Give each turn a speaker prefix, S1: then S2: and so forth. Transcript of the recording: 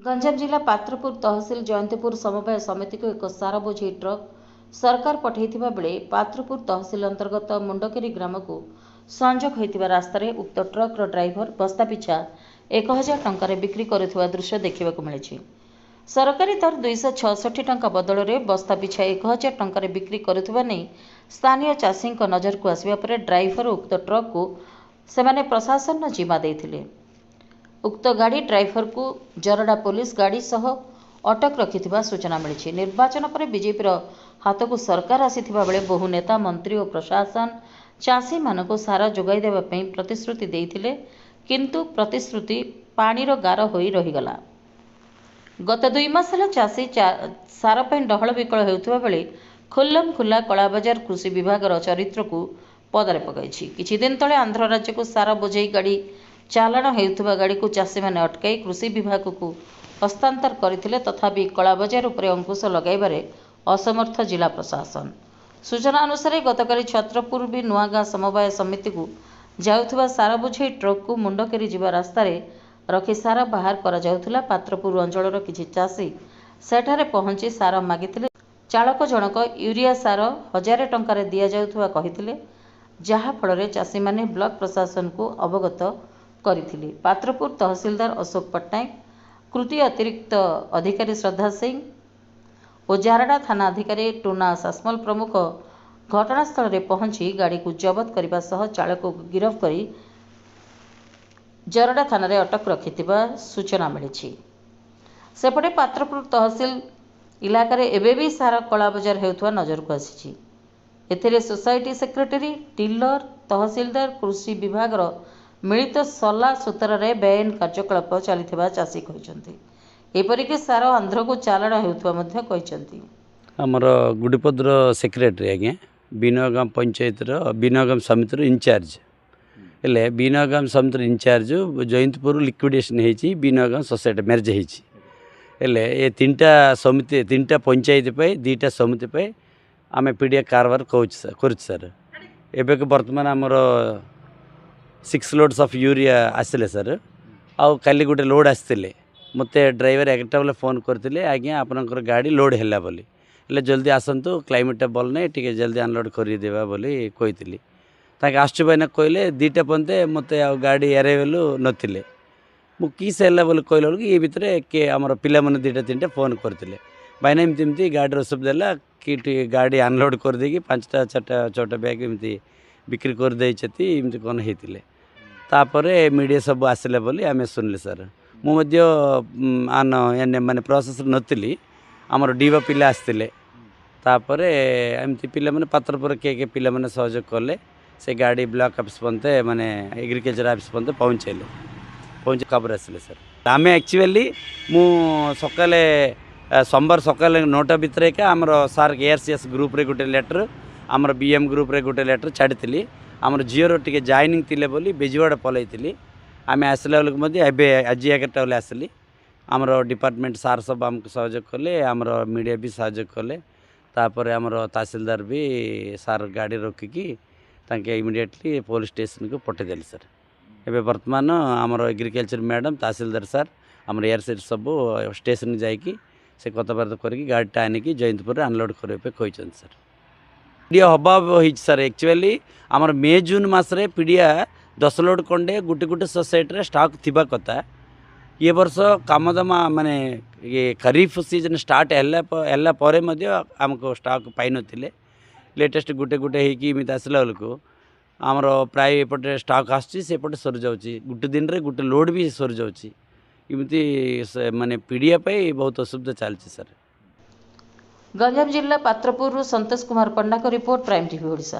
S1: गंजाम जिला पात्रपुर तहसिल जयंतीपुर समवाय समिति को एक सारा बोझी ट्रक सरकार पठाइथिबा बेले पात्रपुर तहसिल अंतर्गत मुंडकेरी ग्राम को संजोग होइतिबा रास्ता रे उक्त ट्रक रो ड्राइवर बस्ता पिछा 1000 टंका रे बिक्री करुथिबा दृश्य देखिबाकु मिलिछि। सरकारी दर 266 टंका बदल में बस्ता पिछा 1000 टंका रे बिक्री करुथिबा नै स्थानीय चाषी नजर को आसिबा परे ड्राइवर उक्त ट्रक को सेमाने प्रशासन जिम्मा देइथिले। उक्त गाड़ी ड्राइवर को जरडा पुलिस गाड़ी सह अटक रखिथिबा सूचना मिली। निर्वाचन पर बीजेपी हाथ को सरकार आसीथिबा बेले बहु नेता मंत्री और प्रशासन चाषी मानक सारा जोगाई देबा पई प्रतिश्रुति देइथिले, किंतु प्रतिश्रुति पानी रो गार होई रहिगला। गत 2 मास ହେଲା चाषी सारा पई डहळ विकळ हेउथिबा बेले खुल्लम खुल्ला कला बाजार कृषि विभाग चरित्र को पदारे पकाइछि। किछि दिन तले आंध्र राज्य को सारा बोझेई गाड़ी चालाण हेउथिबा गाड़ी को चाषी माने अटकाई कृषि विभाग को हस्तांतर करथिले, तथापि कला बाजार उपरे अंकुश लगाइबारे असमर्थ जिला प्रशासन। सूचना अनुसार गतकाली छत्रपुर भी नुआगाँ समवाय समिति को जाउथिबा सारा बोझेई ट्रक को मुंडकेरी जिबा रास्ता रे रखी सारा बाहर करा जाउथिला। पात्रपुर अंचलर किछि चाषी सेठारे पहुंची सारा मागिथिले। चालक जनक यूरिया सार 1000 टंका रे दिया जाउथिबा कहिथिले, जहा फଳରେ चाषी माने ब्लॉक प्रशासन को अवगत करथिले। पात्रपुर तहसीलदार अशोक पट्टनायक, कृति अतिरिक्त अधिकारी श्रद्धा सिंह और जारडा थाना अधिकारी टूना सासमल प्रमुख घटनास्थल में पहुंची गाड़ी को जबत करने सह चालक को गिरफ्त कर जरडा थाना रे अटक रखिथिबा सूचना मिली। सेपटे पात्रपुर तहसील इलाका रे एबे भी सारा कला बाजार हेउथवा नजर को आसीछि। एथिरे सोसाइटी सेक्रेटरी, डीलर, तहसीलदार, कृषि विभाग रो मिलित सला सूत्र रे बेआईन कार्यकलाप चलिथिबा चाषी कहिसंती। एपरिक सारा आंध्र को चालाण हेउथवा मध्ये कहिसंती।
S2: हमर गुडीपद्र सेक्रेटरी आज्ञा बीनगाम पंचायत बीनगाम समिति इंचार्ज हेले बीनगाम समिति इंचार्ज जयंतपुर लिक्विडेशन होती बीनगाम सोसाइटी मैरेज होती हेले ये 3टा समिति 3टा पंचायत पे 2टा समिति पे आम पीडिया कारबार कर सर। एबे बर्तमान आमर 6 लोड्स ऑफ यूरिया आसिले सर। आउ काली गोटे लोड आसते मत ड्राइवर 11टा बेले फोन करते आज्ञा आपनकर गाड़ी लोड है बोली हेले जल्दी आसतु क्लाइमेटा भल नहीं टी जल्दी अनलोड करदेवा बोली कही आसुना कहले 2टा पंते मत गाड़ी एरेवेलु नथिले मु किस है बोले कहला बेलू ये भितर के आम पिला मैंने 2टा 3टा फोन करते भाईना एमती गाड़ी असुविधा है कि गाड़ी अनलोड कर देगी 5टा 4टा 6टा बैग एमती बिक्री कर देती एमती कौन होते तापर मीडिया सब आसिले बोली आम शुणिले सर। मुझे आन माने प्रोसेस नी आमर डीवा पिला आसते तापर एमती पिला मैंने पात्रपुर के पिला मैंने सहयोग कले से गाड़ी ब्लॉक ऑफिस पहुँचे माने एग्रीकल्चर ऑफिस पहुँचे पहुँचे खबर आसिले सर। आम एक्चुअली मु सकाले सोमवार सकाले 9टा भितर का आमर सार एआरसीएस ग्रुप रे गोटे लेटर आमर बीएम ग्रुप रे गोटे लेटर छाड़ी आमर झीर टे जॉइनिंग थिले बोली बेजवाड़ा पलैली आम आसला बेलू आज 11टा बेले आसली आमर डिपार्टमेंट सार सब आमको सहयोग कले आमर मीडिया भी सहयोग कले तापर आमर तहसीलदार भी सार गाड़ी रोकिकी इमिडिएटली पुलिस स्टेशन को पठेदेली सर। एबे वर्तमान आमर एग्रीकल्चर मैडम तहसीलदार सार आमर एआरसी सब स्टेशन जाइकी से कथबार्ता करके गाड़ीटा आनिकी जयंतपुर अनलोड करने कहते सर। पीडिया अभाव हो सर। एक्चुअली आमर मे जून मसरे पीडिया 10 लोड कंडे गोटे गोटे सोसाइटी स्टॉक थिबा कथा ये वर्ष कामदामा माने ये खरीफ सीजन स्टार्ट है पर आमको स्टॉक पाई नथिले लेटेस्ट गोटे गोटे होमती आसला बेलू आमर प्राय एपटे स्टॉक आसपटे सरी जाऊँगी गोटे दिन रे गोटे लोड भी सरी जाऊँगी इमती माने पीडिया पाई बहुत असुविधा चलती सर।
S1: गंजाम जिला पात्रपुर संतोष कुमार पंडा को रिपोर्ट, प्राइम टीवी ओडिशा।